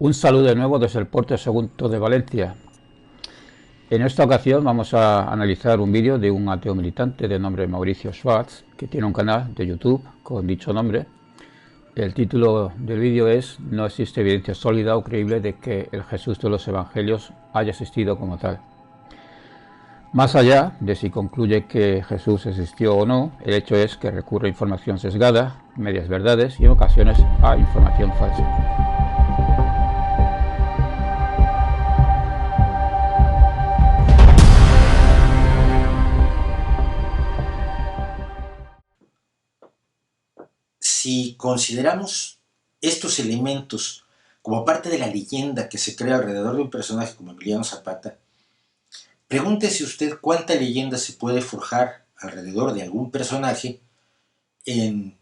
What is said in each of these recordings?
Un saludo de nuevo desde el puerto Segundo de Valencia. En esta ocasión vamos a analizar un vídeo de un ateo militante de nombre Mauricio Schwartz, que tiene un canal de YouTube con dicho nombre. El título del vídeo es "No existe evidencia sólida o creíble de que el Jesús de los Evangelios haya existido como tal". Más allá de si concluye que Jesús existió o no, el hecho es que recurre a información sesgada, medias verdades y en ocasiones a información falsa. Si consideramos estos elementos como parte de la leyenda que se crea alrededor de un personaje como Emiliano Zapata, pregúntese usted cuánta leyenda se puede forjar alrededor de algún personaje en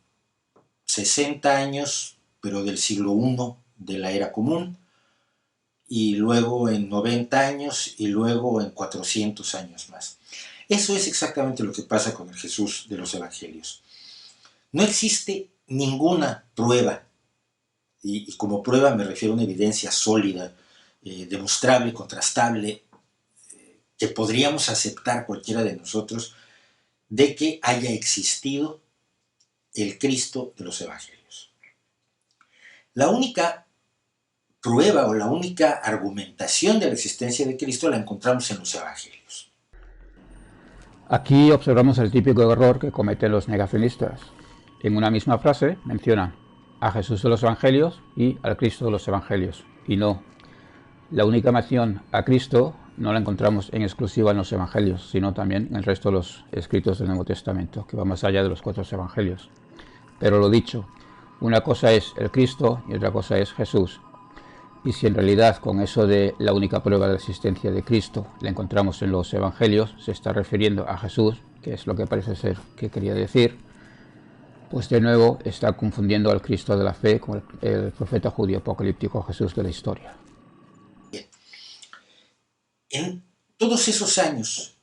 60 años, pero del siglo I de la era común, y luego en 90 años, y luego en 400 años más. Eso es exactamente lo que pasa con el Jesús de los Evangelios. No existe ninguna prueba, y como prueba me refiero a una evidencia sólida, demostrable, contrastable, que podríamos aceptar cualquiera de nosotros, de que haya existido el Cristo de los Evangelios. La única prueba o la única argumentación de la existencia de Cristo la encontramos en los Evangelios. Aquí observamos el típico error que cometen los negacionistas. En una misma frase mencionan a Jesús de los Evangelios y al Cristo de los Evangelios. Y no, la única mención a Cristo no la encontramos en exclusiva en los Evangelios, sino también en el resto de los escritos del Nuevo Testamento, que va más allá de los 4 Evangelios. Pero lo dicho, una cosa es el Cristo y otra cosa es Jesús. Y si en realidad con eso de la única prueba de la existencia de Cristo la encontramos en los Evangelios, se está refiriendo a Jesús, que es lo que parece ser que quería decir, pues de nuevo está confundiendo al Cristo de la fe con el profeta judío apocalíptico Jesús de la historia. En todos esos años,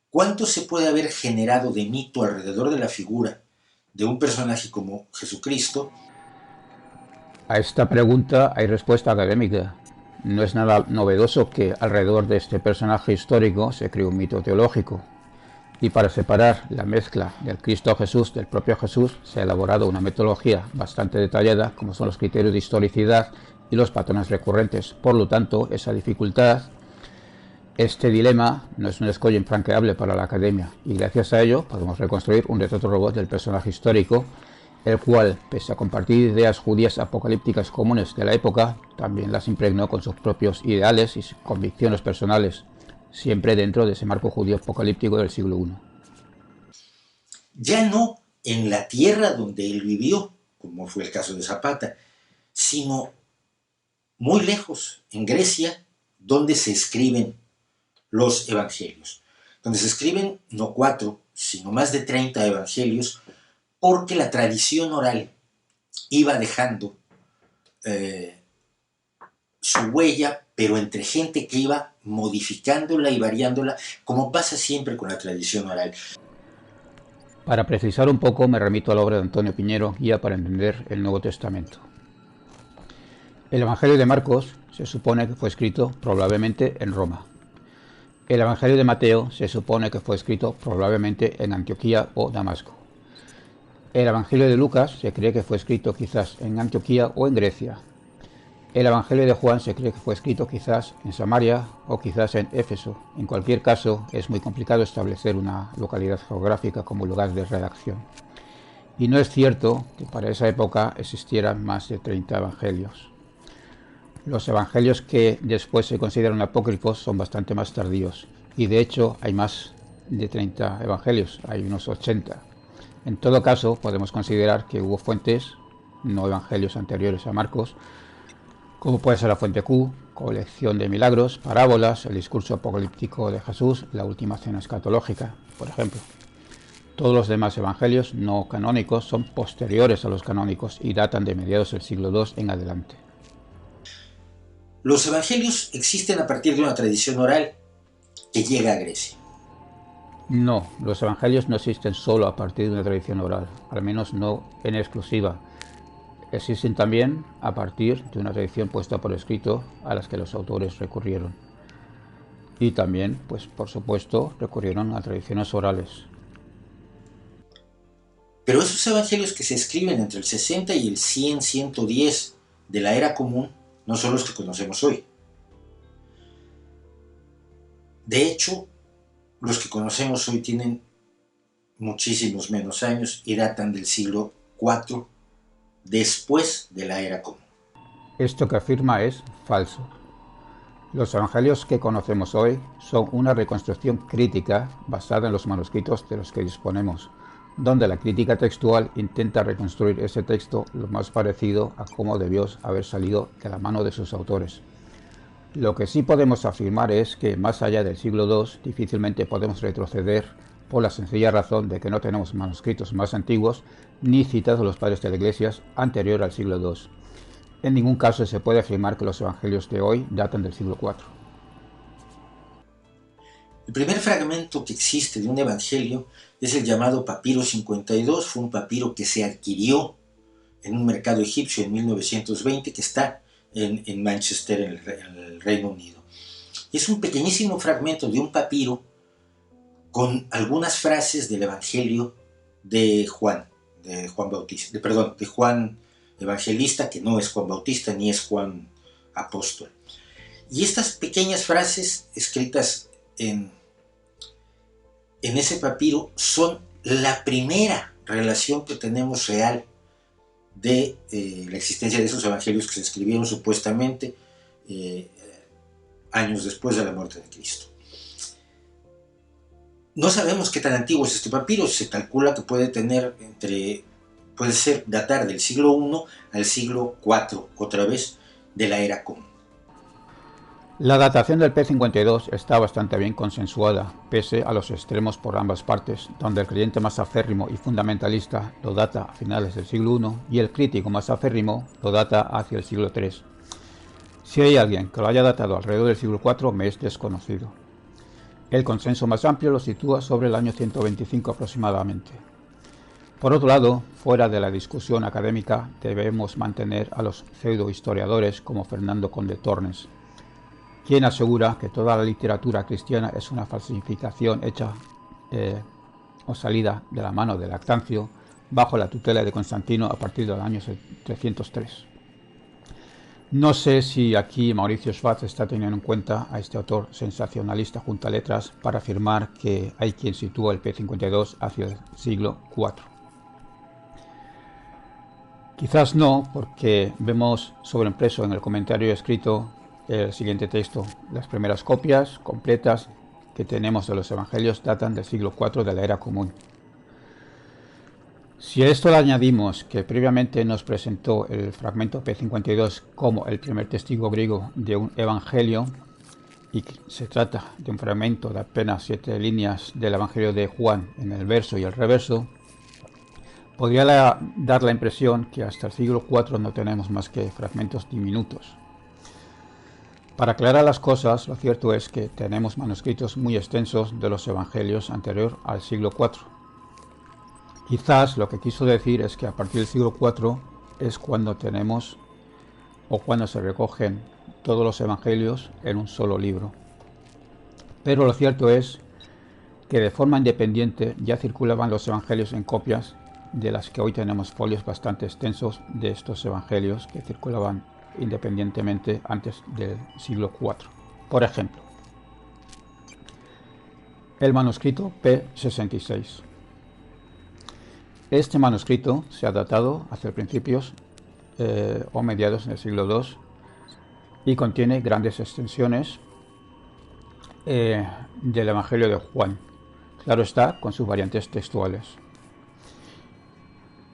¿cuánto se puede haber generado de mito alrededor de la figura de un personaje como Jesucristo? A esta pregunta hay respuesta académica. No es nada novedoso que alrededor de este personaje histórico se cree un mito teológico. Y para separar la mezcla del Cristo Jesús del propio Jesús se ha elaborado una metodología bastante detallada, como son los criterios de historicidad y los patrones recurrentes. Por lo tanto, esa dificultad, este dilema, no es un escollo infranqueable para la academia, y gracias a ello podemos reconstruir un retrato robot del personaje histórico, el cual, pese a compartir ideas judías apocalípticas comunes de la época, también las impregnó con sus propios ideales y convicciones personales, siempre dentro de ese marco judío apocalíptico del siglo I. Ya no en la tierra donde él vivió, como fue el caso de Zapata, sino muy lejos, en Grecia, donde se escriben los evangelios, donde se escriben no 4, sino más de 30 evangelios, porque la tradición oral iba dejando su huella, pero entre gente que iba modificándola y variándola, como pasa siempre con la tradición oral. Para precisar un poco, me remito a la obra de Antonio Piñero, Guía para entender el Nuevo Testamento. El Evangelio de Marcos se supone que fue escrito probablemente en Roma. El Evangelio de Mateo se supone que fue escrito probablemente en Antioquía o Damasco. El Evangelio de Lucas se cree que fue escrito quizás en Antioquía o en Grecia. El Evangelio de Juan se cree que fue escrito quizás en Samaria o quizás en Éfeso. En cualquier caso, es muy complicado establecer una localidad geográfica como lugar de redacción. Y no es cierto que para esa época existieran más de 30 evangelios. Los evangelios que después se consideran apócrifos son bastante más tardíos. Y de hecho hay más de 30 evangelios, hay unos 80. En todo caso, podemos considerar que hubo fuentes, no evangelios anteriores a Marcos, como puede ser la fuente Q, colección de milagros, parábolas, el discurso apocalíptico de Jesús, la última cena escatológica, por ejemplo. Todos los demás evangelios no canónicos son posteriores a los canónicos y datan de mediados del siglo II en adelante. Los evangelios existen a partir de una tradición oral que llega a Grecia. No, los evangelios no existen solo a partir de una tradición oral, al menos no en exclusiva. existen también a partir de una tradición puesta por escrito a las que los autores recurrieron. Y también, pues por supuesto, recurrieron a tradiciones orales. Pero esos evangelios que se escriben entre el 60 y el 100, 110 de la era común no son los que conocemos hoy. De hecho, los que conocemos hoy tienen muchísimos menos años y datan del siglo IV después de la era común. Esto que afirma es falso. Los evangelios que conocemos hoy son una reconstrucción crítica basada en los manuscritos de los que disponemos, donde la crítica textual intenta reconstruir ese texto lo más parecido a cómo debió haber salido de la mano de sus autores. Lo que sí podemos afirmar es que más allá del siglo II difícilmente podemos retroceder por la sencilla razón de que no tenemos manuscritos más antiguos ni citas de los padres de la Iglesia anterior al siglo II. En ningún caso se puede afirmar que los evangelios de hoy datan del siglo IV. El primer fragmento que existe de un evangelio es el llamado Papiro 52. Fue un papiro que se adquirió en un mercado egipcio en 1920 que está en Manchester, en el Reino Unido. Es un pequeñísimo fragmento de un papiro con algunas frases del evangelio de Juan Evangelista, que no es Juan Bautista ni es Juan Apóstol. Y estas pequeñas frases escritas en ese papiro son la primera relación que tenemos real de la existencia de esos evangelios que se escribieron supuestamente años después de la muerte de Cristo. No sabemos qué tan antiguo es este papiro. Se calcula que puede ser datar del siglo I al siglo IV, otra vez, de la era común. La datación del P52 está bastante bien consensuada, pese a los extremos por ambas partes, donde el creyente más acérrimo y fundamentalista lo data a finales del siglo I y el crítico más acérrimo lo data hacia el siglo III. Si hay alguien que lo haya datado alrededor del siglo IV, me es desconocido. El consenso más amplio lo sitúa sobre el año 125 aproximadamente. Por otro lado, fuera de la discusión académica, debemos mantener a los pseudohistoriadores como Fernando Conde Tornes, quien asegura que toda la literatura cristiana es una falsificación hecha o salida de la mano de Lactancio bajo la tutela de Constantino a partir del año 303. No sé si aquí Mauricio Schwartz está teniendo en cuenta a este autor sensacionalista junto a letras para afirmar que hay quien sitúa el P52 hacia el siglo IV. Quizás no, porque vemos sobreimpreso en el comentario escrito el siguiente texto. Las primeras copias completas que tenemos de los evangelios datan del siglo IV de la era común. Si a esto le añadimos que previamente nos presentó el fragmento P52 como el primer testigo griego de un evangelio, y que se trata de un fragmento de apenas 7 líneas del evangelio de Juan en el verso y el reverso, podría dar la impresión que hasta el siglo IV no tenemos más que fragmentos diminutos. Para aclarar las cosas, lo cierto es que tenemos manuscritos muy extensos de los evangelios anterior al siglo IV. Quizás lo que quiso decir es que a partir del siglo IV es cuando tenemos o cuando se recogen todos los evangelios en un solo libro. Pero lo cierto es que de forma independiente ya circulaban los evangelios en copias, de las que hoy tenemos folios bastante extensos de estos evangelios que circulaban independientemente antes del siglo IV. Por ejemplo, el manuscrito P66. Este manuscrito se ha datado hacia principios o mediados del siglo II y contiene grandes extensiones del Evangelio de Juan. Claro está, con sus variantes textuales.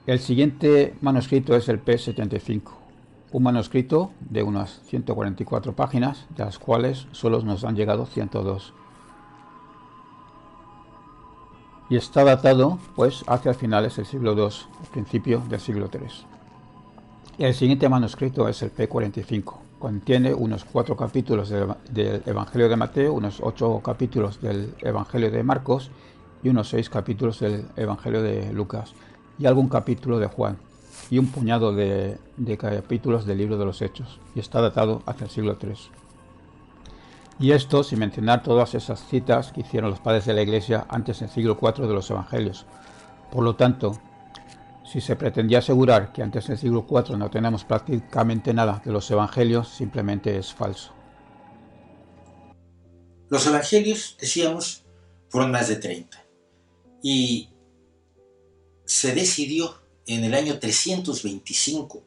El siguiente manuscrito es el P75, un manuscrito de unas 144 páginas, de las cuales solo nos han llegado 102. Y está datado pues hacia finales del siglo II, principio del siglo III. El siguiente manuscrito es el P45. Contiene unos 4 capítulos del Evangelio de Mateo, unos 8 capítulos del Evangelio de Marcos y unos 6 capítulos del Evangelio de Lucas y algún capítulo de Juan. y un puñado de capítulos del libro de los Hechos, y está datado hacia el siglo III. Y esto sin mencionar todas esas citas que hicieron los padres de la Iglesia antes del siglo IV de los Evangelios. Por lo tanto, si se pretendía asegurar que antes del siglo IV no tenemos prácticamente nada de los Evangelios, simplemente es falso. Los Evangelios, decíamos, fueron más de 30. Y se decidió en el año 325,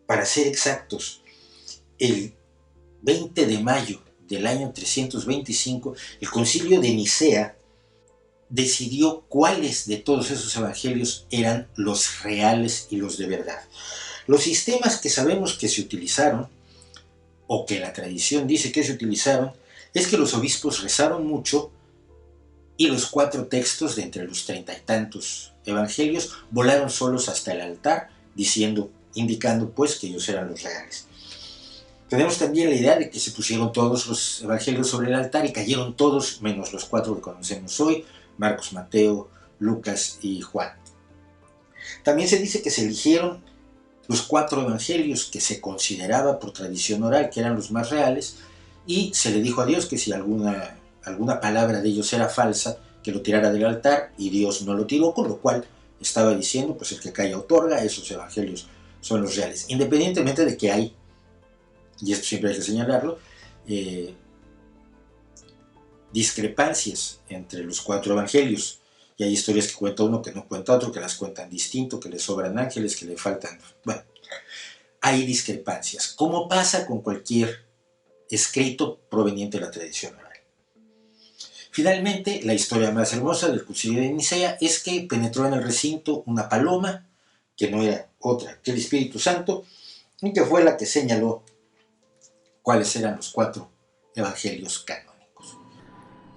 para ser exactos, el 20 de mayo del año 325, el Concilio de Nicea decidió cuáles de todos esos evangelios eran los reales y los de verdad. Los sistemas que sabemos que se utilizaron, o que la tradición dice que se utilizaron, es que los obispos rezaron mucho y los 4 textos de entre los 30 y tantos evangelios volaron solos hasta el altar, indicando pues que ellos eran los reales. Tenemos también la idea de que se pusieron todos los evangelios sobre el altar y cayeron todos, menos los 4 que conocemos hoy, Marcos, Mateo, Lucas y Juan. También se dice que se eligieron los 4 evangelios que se consideraba por tradición oral que eran los más reales, y se le dijo a Dios que si alguna palabra de ellos era falsa, que lo tirara del altar, y Dios no lo tiró, con lo cual estaba diciendo, pues el que calla otorga, esos evangelios son los reales. Independientemente de que hay, y esto siempre hay que señalarlo, discrepancias entre los 4 evangelios, y hay historias que cuenta uno que no cuenta otro, que las cuentan distinto, que le sobran ángeles, que le faltan, bueno, hay discrepancias, como pasa con cualquier escrito proveniente de la tradición oral. Finalmente, la historia más hermosa del Concilio de Nicea es que penetró en el recinto una paloma, que no era otra que el Espíritu Santo, y que fue la que señaló cuáles eran los 4 evangelios canónicos.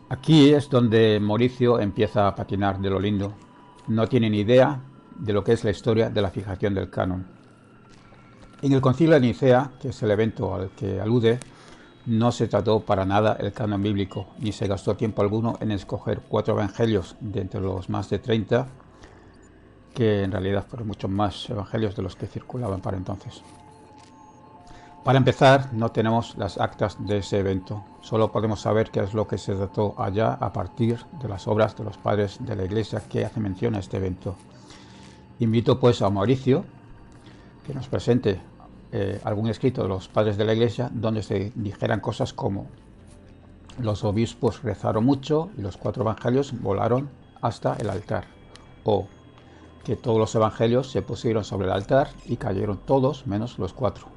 Aquí es donde Mauricio empieza a patinar de lo lindo. No tiene ni idea de lo que es la historia de la fijación del canon. En el Concilio de Nicea, que es el evento al que alude, no se trató para nada el canon bíblico, ni se gastó tiempo alguno en escoger 4 evangelios de entre los más de 30, que en realidad fueron muchos más evangelios de los que circulaban para entonces. Para empezar, no tenemos las actas de ese evento, solo podemos saber qué es lo que se trató allá a partir de las obras de los padres de la Iglesia que hacen mención a este evento. Invito pues a Mauricio que nos presente algún escrito de los padres de la Iglesia donde se dijeran cosas como: los obispos rezaron mucho y los 4 evangelios volaron hasta el altar, o que todos los evangelios se pusieron sobre el altar y cayeron todos menos los 4,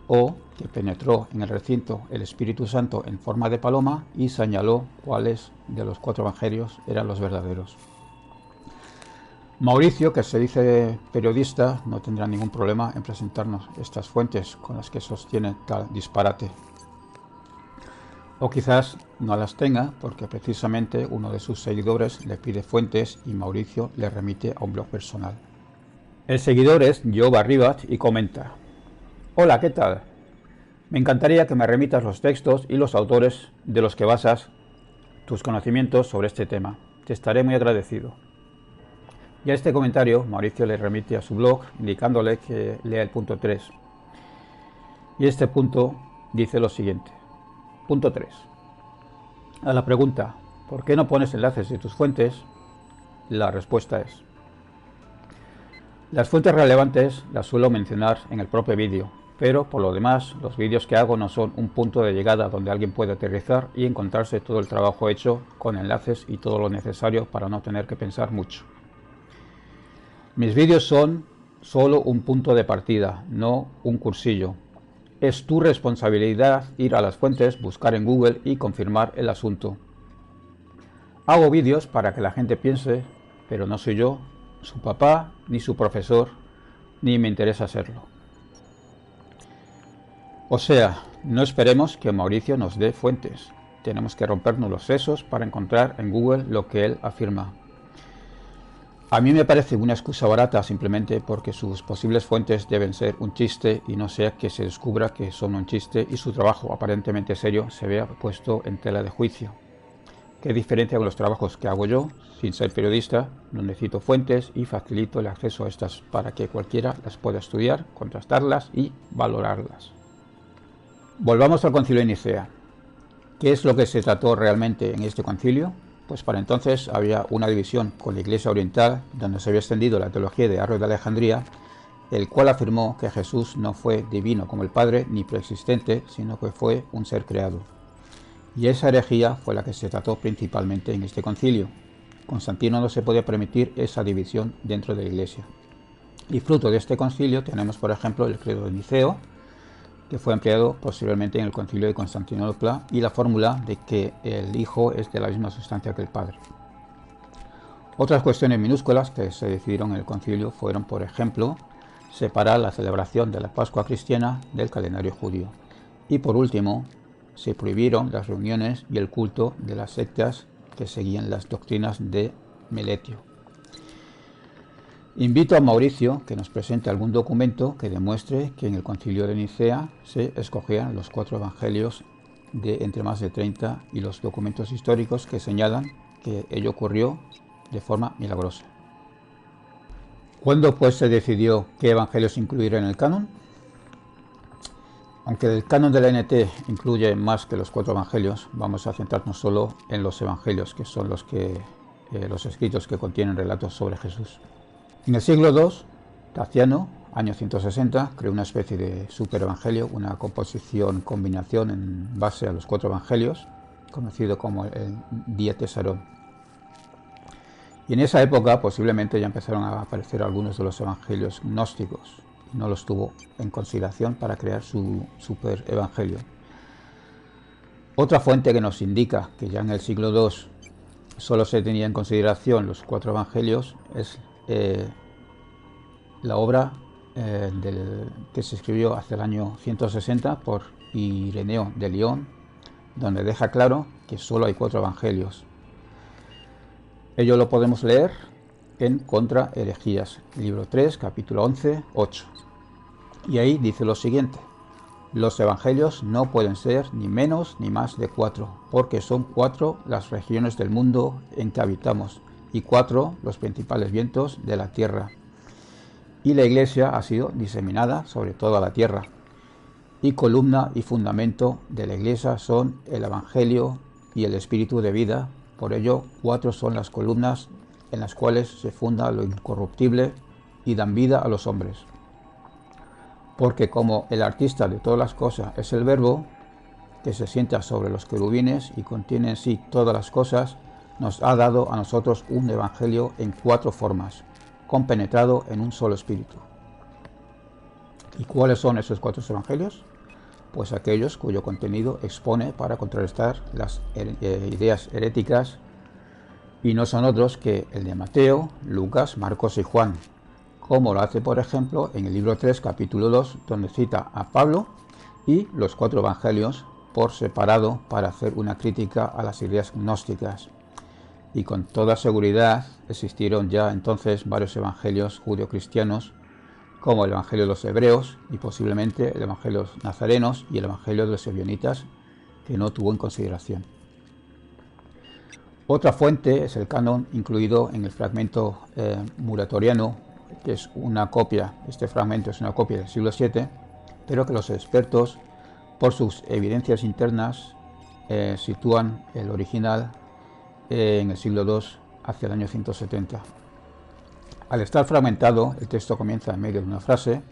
o que penetró en el recinto el Espíritu Santo en forma de paloma y señaló cuáles de los 4 evangelios eran los verdaderos. Mauricio, que se dice periodista, no tendrá ningún problema en presentarnos estas fuentes con las que sostiene tal disparate. O quizás no las tenga porque precisamente uno de sus seguidores le pide fuentes y Mauricio le remite a un blog personal. El seguidor es Joe Barribat y comenta: hola, ¿qué tal? Me encantaría que me remitas los textos y los autores de los que basas tus conocimientos sobre este tema. Te estaré muy agradecido. Y a este comentario Mauricio le remite a su blog indicándole que lea el punto 3. Y este punto dice lo siguiente. Punto 3. A la pregunta ¿por qué no pones enlaces de tus fuentes?, la respuesta es: las fuentes relevantes las suelo mencionar en el propio vídeo, pero por lo demás los vídeos que hago no son un punto de llegada donde alguien puede aterrizar y encontrarse todo el trabajo hecho con enlaces y todo lo necesario para no tener que pensar mucho. Mis vídeos son solo un punto de partida, no un cursillo. Es tu responsabilidad ir a las fuentes, buscar en Google y confirmar el asunto. Hago vídeos para que la gente piense, pero no soy yo, su papá, ni su profesor, ni me interesa serlo. O sea, no esperemos que Mauricio nos dé fuentes. Tenemos que rompernos los sesos para encontrar en Google lo que él afirma. A mí me parece una excusa barata simplemente porque sus posibles fuentes deben ser un chiste y no sea que se descubra que son un chiste y su trabajo aparentemente serio se vea puesto en tela de juicio. ¿Qué diferencia con los trabajos que hago yo, sin ser periodista, donde cito fuentes y facilito el acceso a estas para que cualquiera las pueda estudiar, contrastarlas y valorarlas? Volvamos al Concilio de Nicea. ¿Qué es lo que se trató realmente en este concilio? Pues para entonces había una división con la Iglesia Oriental, donde se había extendido la teología de Arrio de Alejandría, el cual afirmó que Jesús no fue divino como el Padre ni preexistente, sino que fue un ser creado. Y esa herejía fue la que se trató principalmente en este concilio. Constantino no se podía permitir esa división dentro de la Iglesia. Y fruto de este concilio tenemos, por ejemplo, el credo de Niceo, que fue empleado posteriormente en el concilio de Constantinopla, y la fórmula de que el Hijo es de la misma sustancia que el Padre. Otras cuestiones minúsculas que se decidieron en el concilio fueron, por ejemplo, separar la celebración de la Pascua cristiana del calendario judío. Y por último, se prohibieron las reuniones y el culto de las sectas que seguían las doctrinas de Meletio. Invito a Mauricio que nos presente algún documento que demuestre que en el Concilio de Nicea se escogían los 4 evangelios de entre más de 30 y los documentos históricos que señalan que ello ocurrió de forma milagrosa. ¿Cuándo pues se decidió qué evangelios incluir en el canon? Aunque el canon de la NT incluye más que los 4 evangelios, vamos a centrarnos solo en los evangelios, que son los escritos que contienen relatos sobre Jesús. En el siglo II, Taciano, año 160, creó una especie de superevangelio, una combinación en base a los 4 evangelios, conocido como el Diatessaron. Y en esa época posiblemente ya empezaron a aparecer algunos de los evangelios gnósticos, y no los tuvo en consideración para crear su superevangelio. Otra fuente que nos indica que ya en el siglo II solo se tenía en consideración los 4 evangelios es la obra que se escribió hacia el año 160 por Ireneo de Lyon, donde deja claro que solo hay 4 evangelios. Ello lo podemos leer en Contra Herejías, libro 3, capítulo 11, 8. Y ahí dice lo siguiente: los evangelios no pueden ser ni menos ni más de 4, porque son 4 las regiones del mundo en que habitamos, y 4 los principales vientos de la tierra. Y la Iglesia ha sido diseminada sobre toda la tierra. Y columna y fundamento de la Iglesia son el Evangelio y el Espíritu de vida. Por ello, 4 son las columnas en las cuales se funda lo incorruptible y dan vida a los hombres. Porque como el artista de todas las cosas es el Verbo, que se sienta sobre los querubines y contiene en sí todas las cosas, nos ha dado a nosotros un evangelio en 4 formas, compenetrado en un solo espíritu. ¿Y cuáles son esos 4 evangelios? Pues aquellos cuyo contenido expone para contrarrestar las ideas heréticas, y no son otros que el de Mateo, Lucas, Marcos y Juan, como lo hace por ejemplo en el libro 3, capítulo 2, donde cita a Pablo y los 4 evangelios por separado para hacer una crítica a las ideas gnósticas. Y con toda seguridad existieron ya entonces varios evangelios judio-cristianos, como el evangelio de los hebreos y posiblemente el evangelio de los nazarenos y el evangelio de los ebionitas, que no tuvo en consideración. Otra fuente es el canon incluido en el fragmento muratoriano, que es una copia. Este fragmento es una copia del siglo VII, pero que los expertos, por sus evidencias internas, sitúan el original en el siglo II, hacia el año 170. Al estar fragmentado, el texto comienza en medio de una frase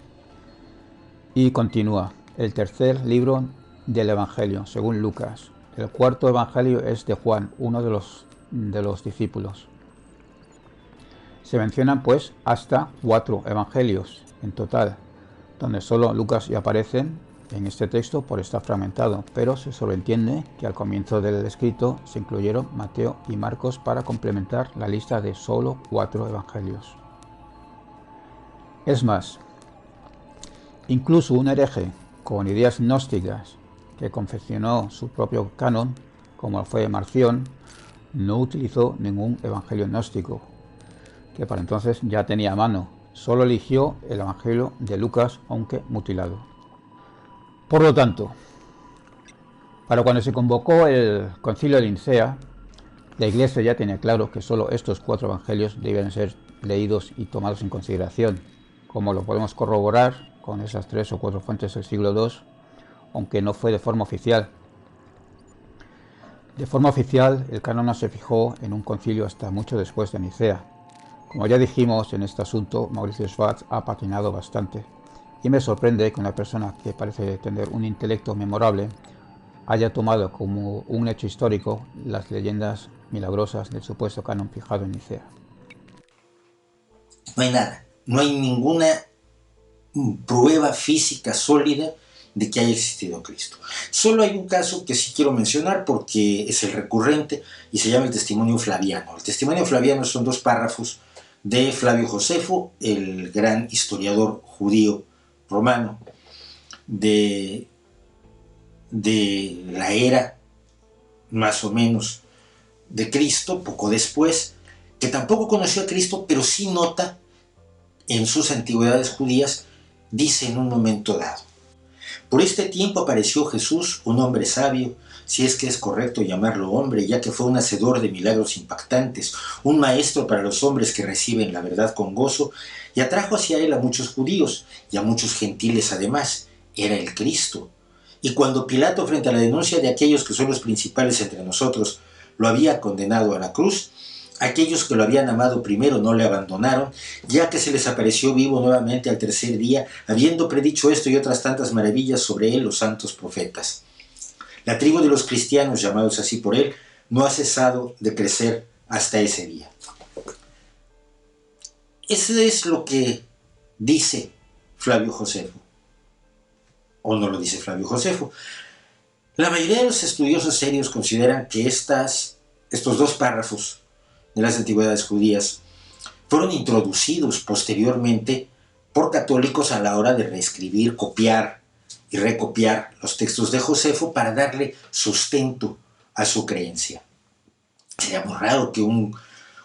y continúa: el tercer libro del Evangelio, según Lucas. El cuarto Evangelio es de Juan, uno de los discípulos. Se mencionan pues hasta 4 evangelios en total, donde solo Lucas ya aparecen en este texto por estar fragmentado, pero se sobreentiende que al comienzo del escrito se incluyeron Mateo y Marcos para complementar la lista de solo 4 evangelios. Es más, incluso un hereje con ideas gnósticas que confeccionó su propio canon, como fue Marción, no utilizó ningún evangelio gnóstico, que para entonces ya tenía a mano. Solo eligió el evangelio de Lucas, aunque mutilado. Por lo tanto, para cuando se convocó el Concilio de Nicea, La Iglesia ya tenía claro que solo estos 4 evangelios debían ser leídos y tomados en consideración, como lo podemos corroborar con esas 3 o 4 fuentes del siglo II, aunque no fue de forma oficial. De forma oficial, el canon no se fijó en un concilio hasta mucho después de Nicea. Como ya dijimos, en este asunto Mauricio Schwartz ha patinado bastante, y me sorprende que una persona que parece tener un intelecto memorable haya tomado como un hecho histórico las leyendas milagrosas del supuesto canon fijado en Nicea. No hay nada, no hay ninguna prueba física sólida de que haya existido Cristo. Solo hay un caso que sí quiero mencionar porque es el recurrente y se llama el testimonio flaviano. El testimonio flaviano son 2 párrafos de Flavio Josefo, el gran historiador judío romano de la era más o menos de Cristo, poco después, que tampoco conoció a Cristo, pero sí nota en sus antigüedades judías, dice en un momento dado: por este tiempo apareció Jesús, un hombre sabio, si es que es correcto llamarlo hombre, ya que fue un hacedor de milagros impactantes, un maestro para los hombres que reciben la verdad con gozo, y atrajo hacia él a muchos judíos y a muchos gentiles además. Era el Cristo. Y cuando Pilato, frente a la denuncia de aquellos que son los principales entre nosotros, lo había condenado a la cruz, aquellos que lo habían amado primero no le abandonaron, ya que se les apareció vivo nuevamente al 3er día, habiendo predicho esto y otras tantas maravillas sobre él los santos profetas. La tribu de los cristianos, llamados así por él, no ha cesado de crecer hasta ese día. Eso es lo que dice Flavio Josefo. ¿O no lo dice Flavio Josefo? La mayoría de los estudiosos serios consideran que estos 2 párrafos de las antigüedades judías fueron introducidos posteriormente por católicos a la hora de reescribir, copiar y recopiar los textos de Josefo para darle sustento a su creencia. Sería muy raro que un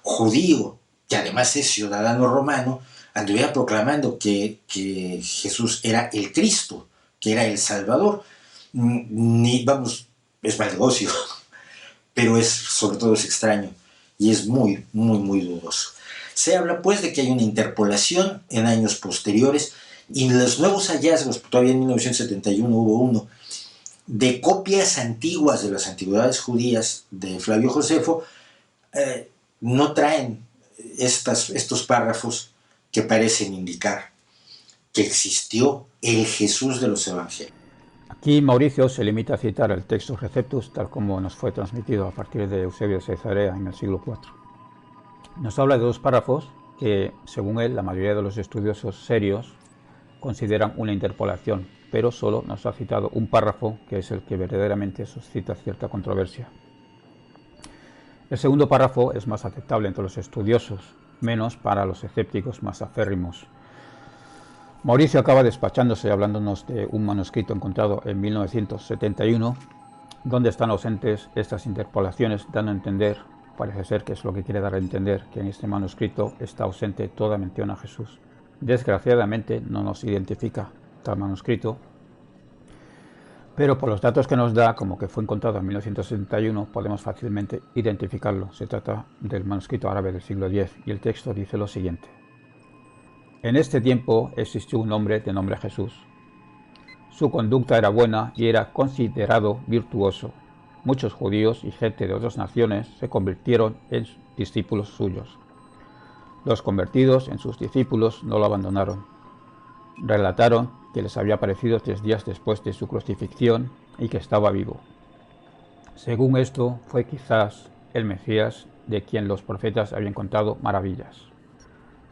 judío, que además es ciudadano romano, anduviera proclamando que Jesús era el Cristo, que era el Salvador. Es mal negocio, pero sobre todo es extraño y es muy, muy, muy dudoso. Se habla pues de que hay una interpolación en años posteriores y los nuevos hallazgos, todavía en 1971 hubo uno, de copias antiguas de las antigüedades judías de Flavio Josefo, no traen estos párrafos que parecen indicar que existió el Jesús de los evangelios. Aquí Mauricio se limita a citar el Textus Receptus tal como nos fue transmitido a partir de Eusebio de Cesarea en el siglo IV. Nos habla de 2 párrafos que, según él, la mayoría de los estudiosos serios consideran una interpolación, pero solo nos ha citado un párrafo que es el que verdaderamente suscita cierta controversia. El segundo párrafo es más aceptable entre los estudiosos, menos para los escépticos más aférrimos. Mauricio acaba despachándose hablándonos de un manuscrito encontrado en 1971, donde están ausentes estas interpolaciones, dando a entender, parece ser que es lo que quiere dar a entender, que en este manuscrito está ausente toda mención a Jesús. Desgraciadamente no nos identifica tal manuscrito, pero por los datos que nos da, como que fue encontrado en 1971, podemos fácilmente identificarlo. Se trata del manuscrito árabe del siglo X y el texto dice lo siguiente: en este tiempo existió un hombre de nombre Jesús. Su conducta era buena y era considerado virtuoso. Muchos judíos y gente de otras naciones se convirtieron en discípulos suyos. Los convertidos en sus discípulos no lo abandonaron. Relataron que les había aparecido 3 días después de su crucifixión y que estaba vivo. Según esto, fue quizás el Mesías de quien los profetas habían contado maravillas.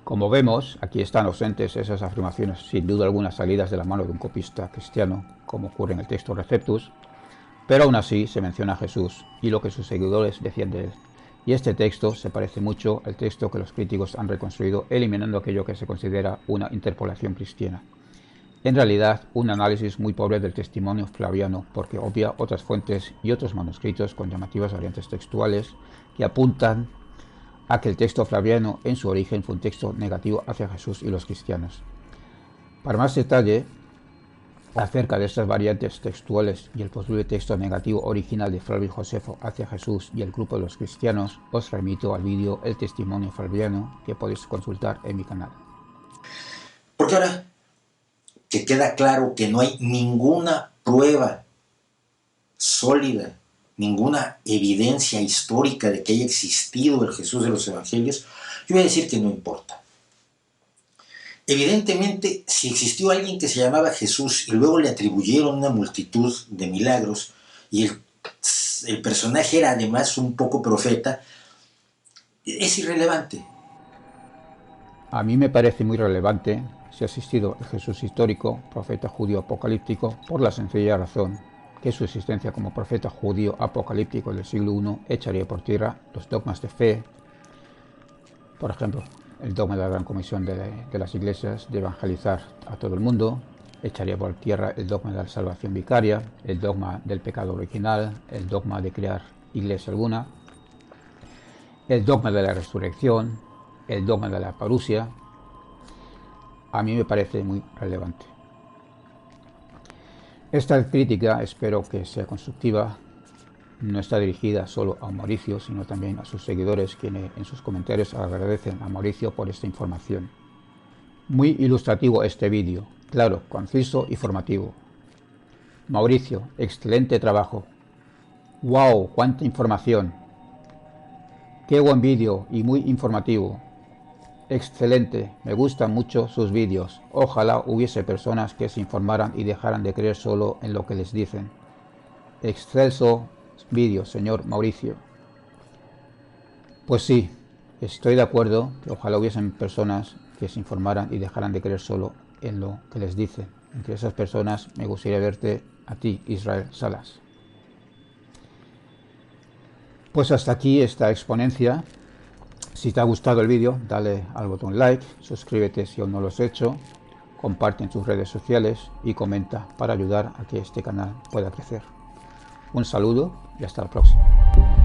Como vemos, aquí están ausentes esas afirmaciones, sin duda alguna salidas de la mano de un copista cristiano, como ocurre en el texto Receptus, pero aún así se menciona a Jesús y lo que sus seguidores decían de él. Y este texto se parece mucho al texto que los críticos han reconstruido, eliminando aquello que se considera una interpolación cristiana. En realidad, un análisis muy pobre del testimonio flaviano, porque obvia otras fuentes y otros manuscritos con llamativas variantes textuales que apuntan a que el texto flaviano en su origen fue un texto negativo hacia Jesús y los cristianos. Para más detalle, acerca de estas variantes textuales y el posible texto negativo original de Flavio Josefo hacia Jesús y el grupo de los cristianos, os remito al vídeo El Testimonio Flaviano, que podéis consultar en mi canal. Porque ahora que queda claro que no hay ninguna prueba sólida, ninguna evidencia histórica de que haya existido el Jesús de los Evangelios, yo voy a decir que no importa. Evidentemente, si existió alguien que se llamaba Jesús y luego le atribuyeron una multitud de milagros y el personaje era además un poco profeta, es irrelevante. A mí me parece muy relevante si ha existido el Jesús histórico, profeta judío apocalíptico, por la sencilla razón que su existencia como profeta judío apocalíptico del siglo I echaría por tierra los dogmas de fe, por ejemplo, el dogma de la Gran Comisión de las iglesias de evangelizar a todo el mundo, echaría por tierra el dogma de la salvación vicaria, el dogma del pecado original, el dogma de crear iglesia alguna, el dogma de la resurrección, el dogma de la parusia. A mí me parece muy relevante. Esta crítica, espero que sea constructiva, no está dirigida solo a Mauricio, sino también a sus seguidores, quienes en sus comentarios agradecen a Mauricio por esta información. Muy ilustrativo este vídeo, claro, conciso y formativo. Mauricio, excelente trabajo. ¡Wow! ¡Cuánta información! ¡Qué buen vídeo y muy informativo! Excelente, me gustan mucho sus vídeos. Ojalá hubiese personas que se informaran y dejaran de creer solo en lo que les dicen. Excelso vídeo, señor Mauricio. Pues sí, estoy de acuerdo que ojalá hubiesen personas que se informaran y dejaran de creer solo en lo que les dicen. Entre esas personas me gustaría verte a ti, Israel Salas. Pues hasta aquí esta exponencia. Si te ha gustado el vídeo, dale al botón like, suscríbete si aún no lo has hecho, comparte en tus redes sociales y comenta para ayudar a que este canal pueda crecer. Un saludo y hasta la próxima.